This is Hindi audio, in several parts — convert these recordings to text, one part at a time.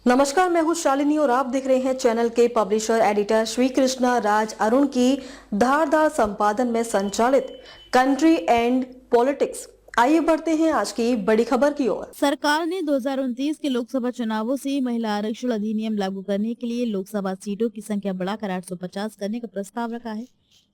नमस्कार, मैं हूं शालिनी और आप देख रहे हैं चैनल के पब्लिशर एडिटर श्री कृष्णा राज अरुण की धारदार संपादन में संचालित कंट्री एंड पॉलिटिक्स। आइए बढ़ते हैं आज की बड़ी खबर की ओर। सरकार ने 2029 के लोकसभा चुनावों से महिला आरक्षण अधिनियम लागू करने के लिए लोकसभा सीटों की संख्या बढ़ाकर 850 करने का प्रस्ताव रखा है।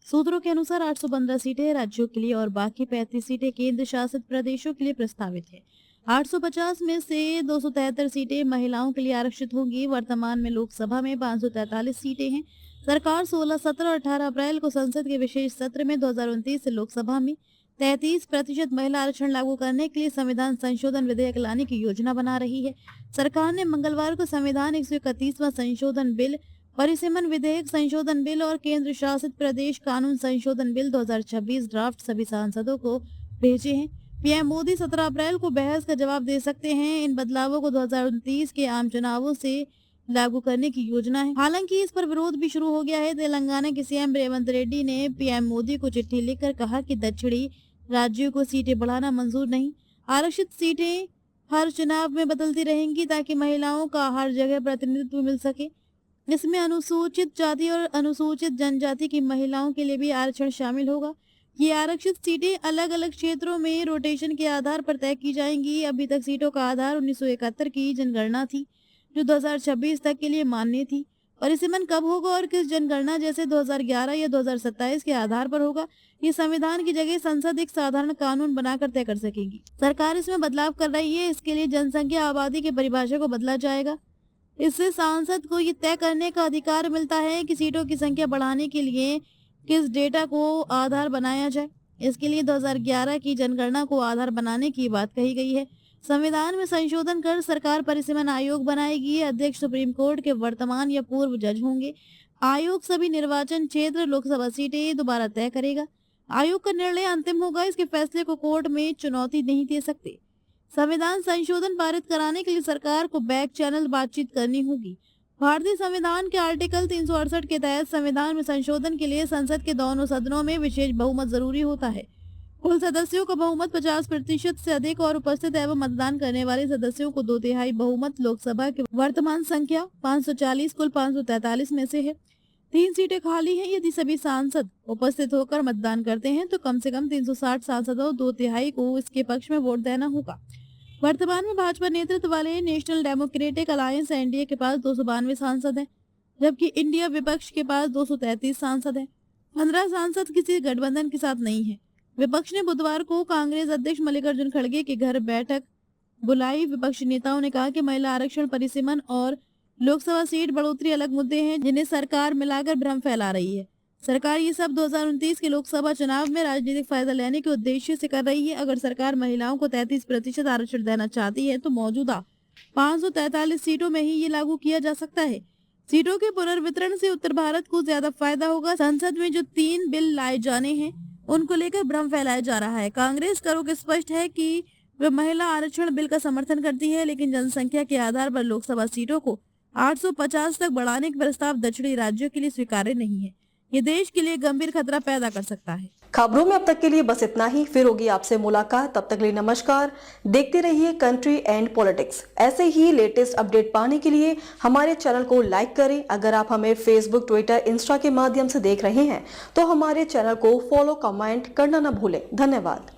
सूत्रों के अनुसार 815 सीटें राज्यों के लिए और बाकी 35 सीटें केंद्र शासित प्रदेशों के लिए प्रस्तावित है। 850 में से 273 सीटें महिलाओं के लिए आरक्षित होंगी। वर्तमान में लोकसभा में 543 सीटें हैं। सरकार 16, 17 और 18 अप्रैल को संसद के विशेष सत्र में 2029 से लोकसभा में 33% महिला आरक्षण लागू करने के लिए संविधान संशोधन विधेयक लाने की योजना बना रही है। सरकार ने मंगलवार को संविधान 131वां संशोधन बिल, परिसीमन विधेयक संशोधन बिल और केंद्र शासित प्रदेश कानून संशोधन बिल 2026 ड्राफ्ट सभी सांसदों को भेजे हैं। पीएम मोदी 17 अप्रैल को बहस का जवाब दे सकते हैं। इन बदलावों को 2029 के आम चुनावों से लागू करने की योजना है। हालांकि इस पर विरोध भी शुरू हो गया है। तेलंगाना के सीएम रेवंत रेड्डी ने पीएम मोदी को चिट्ठी लिखकर कहा कि दक्षिणी राज्यों को सीटें बढ़ाना मंजूर नहीं। आरक्षित सीटें हर चुनाव में बदलती रहेंगी ताकि महिलाओं का हर जगह प्रतिनिधित्व मिल सके। इसमें अनुसूचित जाति और अनुसूचित जनजाति की महिलाओं के लिए भी आरक्षण शामिल होगा। ये आरक्षित सीटें अलग अलग क्षेत्रों में रोटेशन के आधार पर तय की जाएंगी। अभी तक सीटों का आधार 1971 की जनगणना थी, जो 2026 तक के लिए मान्य थी। परिसीमन कब होगा और किस जनगणना जैसे 2011 या 2027 के आधार पर होगा, ये संविधान की जगह संसद एक साधारण कानून बनाकर तय कर सकेगी। सरकार इसमें बदलाव कर रही है। इसके लिए जनसंख्या आबादी की परिभाषा को बदला जाएगा। इससे सांसद को ये तय करने का अधिकार मिलता है कि सीटों की संख्या बढ़ाने के लिए किस डेटा को आधार बनाया जाए। इसके लिए 2011 की जनगणना को आधार बनाने की बात कही गई है। संविधान में संशोधन कर सरकार परिसीमन आयोग बनाएगी। अध्यक्ष सुप्रीम कोर्ट के वर्तमान या पूर्व जज होंगे। आयोग सभी निर्वाचन क्षेत्र, लोकसभा सीटें दोबारा तय करेगा। आयोग का निर्णय अंतिम होगा। इसके फैसले को कोर्ट में चुनौती नहीं दे सकते। संविधान संशोधन पारित कराने के लिए सरकार को बैक चैनल बातचीत करनी होगी। भारतीय संविधान के आर्टिकल 368 के तहत संविधान में संशोधन के लिए संसद के दोनों सदनों में विशेष बहुमत जरूरी होता है। कुल सदस्यों का बहुमत 50% से अधिक और उपस्थित एवं मतदान करने वाले सदस्यों को 2/3 बहुमत लोकसभा की वर्तमान संख्या 540 कुल 543 में से है। 3 सीटें खाली हैं। यदि सभी सांसद उपस्थित होकर मतदान करते हैं तो कम से कम 360 सांसदों 2/3 को इसके पक्ष में वोट देना होगा। वर्तमान में भाजपा नेतृत्व वाले नेशनल डेमोक्रेटिक अलायंस एनडीए के पास 292 सांसद हैं, जबकि इंडिया विपक्ष के पास 233 सांसद हैं। 15 सांसद किसी गठबंधन के साथ नहीं है। विपक्ष ने बुधवार को कांग्रेस अध्यक्ष मल्लिकार्जुन खड़गे के घर बैठक बुलाई। विपक्षी नेताओं ने कहा कि महिला आरक्षण, परिसीमन और लोकसभा सीट बढ़ोतरी अलग मुद्दे हैं जिन्हें सरकार मिलाकर भ्रम फैला रही है। सरकार ये सब 2029 के लोकसभा चुनाव में राजनीतिक फायदा लेने के उद्देश्य से कर रही है। अगर सरकार महिलाओं को 33% आरक्षण देना चाहती है तो मौजूदा 543 सीटों में ही ये लागू किया जा सकता है। सीटों के पुनर्वितरण से उत्तर भारत को ज्यादा फायदा होगा। संसद में जो 3 बिल लाए जाने हैं उनको लेकर भ्रम फैलाया जा रहा है। कांग्रेस का रुख स्पष्ट है कि वे महिला आरक्षण बिल का समर्थन करती है, लेकिन जनसंख्या के आधार पर लोकसभा सीटों को 850 तक बढ़ाने का प्रस्ताव दक्षिणी राज्यों के लिए स्वीकार्य नहीं है। ये देश के लिए गंभीर खतरा पैदा कर सकता है। खबरों में अब तक के लिए बस इतना ही। फिर होगी आपसे मुलाकात। तब तक के लिए नमस्कार। देखते रहिए कंट्री एंड पॉलिटिक्स। ऐसे ही लेटेस्ट अपडेट पाने के लिए हमारे चैनल को लाइक करें। अगर आप हमें फेसबुक, ट्विटर, इंस्टा के माध्यम से देख रहे हैं तो हमारे चैनल को फॉलो, कमेंट करना न भूलें। धन्यवाद।